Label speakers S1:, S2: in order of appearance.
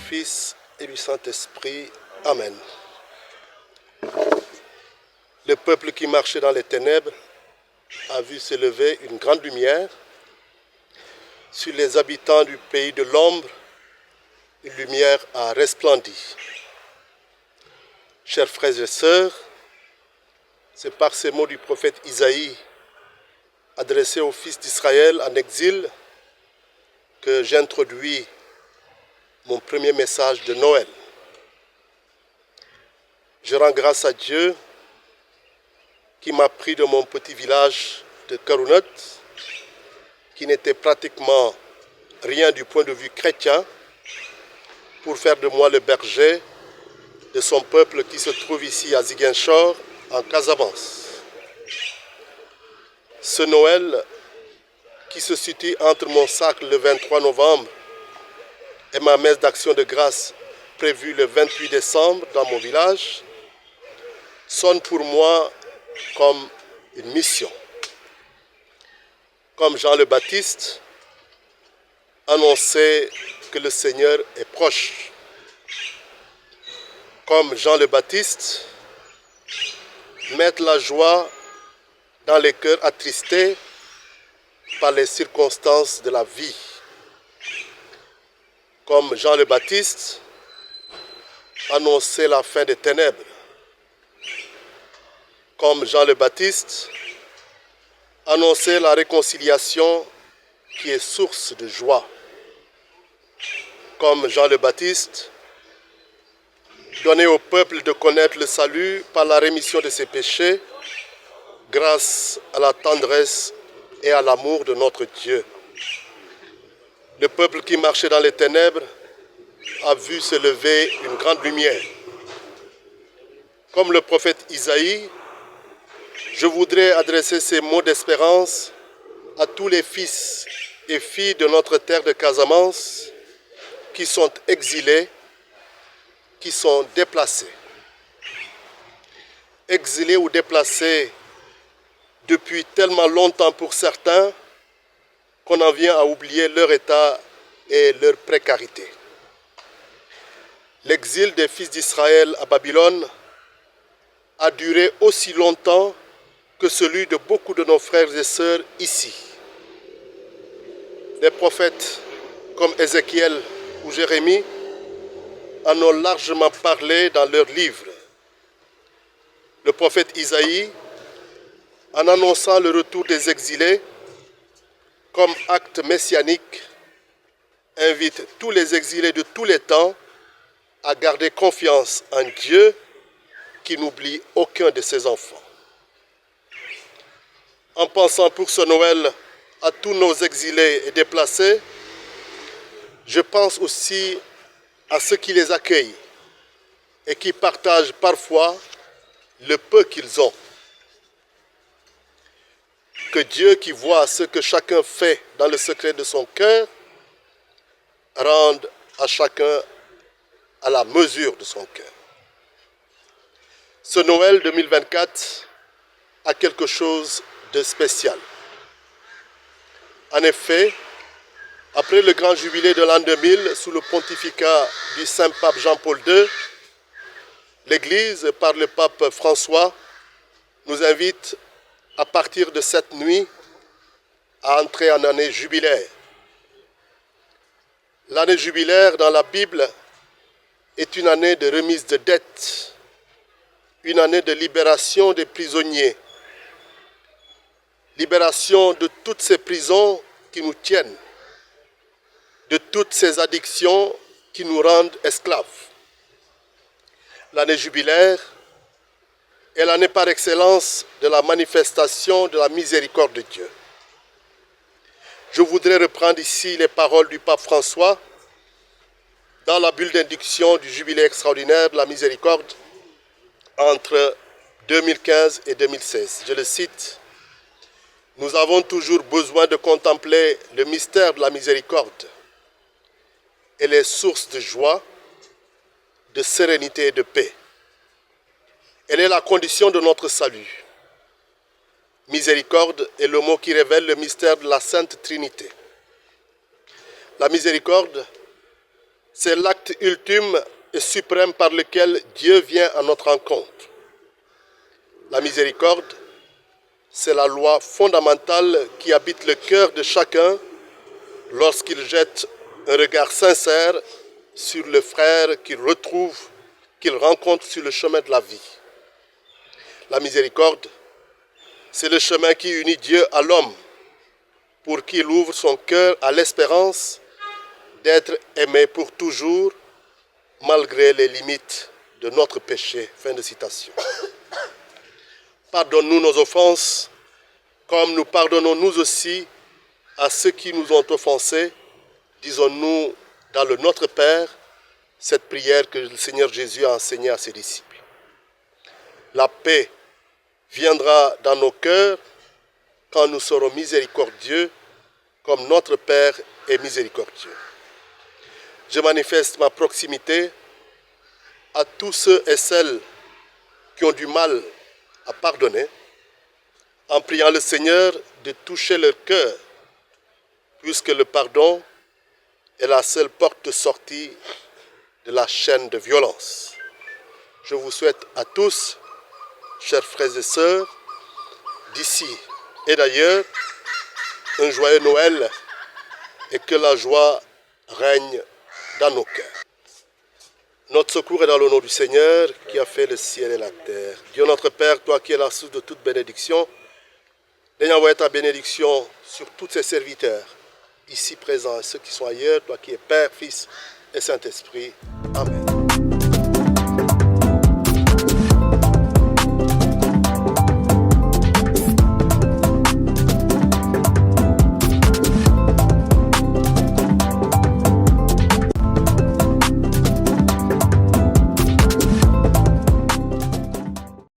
S1: Fils et du Saint-Esprit. Amen. Le peuple qui marchait dans les ténèbres a vu s'élever une grande lumière. Sur les habitants du pays de l'ombre, une lumière a resplendi. Chers frères et sœurs, c'est par ces mots du prophète Isaïe adressés aux fils d'Israël en exil que j'introduis mon premier message de Noël. Je rends grâce à Dieu qui m'a pris de mon petit village de Karounot, qui n'était pratiquement rien du point de vue chrétien, pour faire de moi le berger de son peuple qui se trouve ici à Ziguinchor, en Casamance. Ce Noël, qui se situe entre mon sacre le 23 novembre et ma messe d'action de grâce prévue le 28 décembre dans mon village, sonne pour moi comme une mission. Comme Jean le Baptiste, annoncer que le Seigneur est proche. Comme Jean le Baptiste, mettre la joie dans les cœurs attristés par les circonstances de la vie. Comme Jean le Baptiste, annoncer la fin des ténèbres. Comme Jean le Baptiste, annoncer la réconciliation qui est source de joie. Comme Jean le Baptiste, donner au peuple de connaître le salut par la rémission de ses péchés, grâce à la tendresse et à l'amour de notre Dieu. Le peuple qui marchait dans les ténèbres a vu se lever une grande lumière. Comme le prophète Isaïe, je voudrais adresser ces mots d'espérance à tous les fils et filles de notre terre de Casamance qui sont exilés, qui sont déplacés. Exilés ou déplacés depuis tellement longtemps pour certains qu'on en vient à oublier leur état et leur précarité. L'exil des fils d'Israël à Babylone a duré aussi longtemps que celui de beaucoup de nos frères et sœurs ici. Les prophètes comme Ézéchiel ou Jérémie en ont largement parlé dans leurs livres. Le prophète Isaïe, en annonçant le retour des exilés comme acte messianique, invite tous les exilés de tous les temps à garder confiance en Dieu qui n'oublie aucun de ses enfants. En pensant pour ce Noël à tous nos exilés et déplacés, je pense aussi à ceux qui les accueillent et qui partagent parfois le peu qu'ils ont. Que Dieu qui voit ce que chacun fait dans le secret de son cœur rende à chacun à la mesure de son cœur. Ce Noël 2024 a quelque chose de spécial. En effet, après le grand jubilé de l'an 2000 sous le pontificat du Saint-Pape Jean-Paul II, l'Église, par le pape François, nous invite à partir de cette nuit à entrer en année jubilaire. L'année jubilaire dans la Bible est une année de remise de dettes, une année de libération des prisonniers, libération de toutes ces prisons qui nous tiennent, de toutes ces addictions qui nous rendent esclaves. L'année jubilaire est l'année par excellence de la manifestation de la miséricorde de Dieu. Je voudrais reprendre ici les paroles du pape François dans la bulle d'induction du jubilé extraordinaire de la miséricorde entre 2015 et 2016. Je le cite: « Nous avons toujours besoin de contempler le mystère de la miséricorde et les sources de joie, de sérénité et de paix. Elle est la condition de notre salut. Miséricorde est le mot qui révèle le mystère de la Sainte Trinité. La miséricorde C'est l'acte ultime et suprême par lequel Dieu vient à notre rencontre. La miséricorde, c'est la loi fondamentale qui habite le cœur de chacun lorsqu'il jette un regard sincère sur le frère qu'il retrouve, qu'il rencontre sur le chemin de la vie. La miséricorde, c'est le chemin qui unit Dieu à l'homme, pour qu'il ouvre son cœur à l'espérance d'être aimé pour toujours, malgré les limites de notre péché. Fin de citation. Pardonne-nous nos offenses, comme nous pardonnons nous aussi à ceux qui nous ont offensés, disons-nous dans le Notre Père, cette prière que le Seigneur Jésus a enseignée à ses disciples. La paix viendra dans nos cœurs quand nous serons miséricordieux, comme notre Père est miséricordieux. Je manifeste ma proximité à tous ceux et celles qui ont du mal à pardonner, en priant le Seigneur de toucher leur cœur, puisque le pardon est la seule porte de sortie de la chaîne de violence. Je vous souhaite à tous, chers frères et sœurs, d'ici et d'ailleurs, un joyeux Noël et que la joie règne dans nos cœurs. Notre secours est dans le nom du Seigneur qui a fait le ciel et la terre. Dieu notre Père, toi qui es la source de toute bénédiction, daigne envoyer ta bénédiction sur tous ces serviteurs, ici présents et ceux qui sont ailleurs, toi qui es Père, Fils et Saint-Esprit. Amen.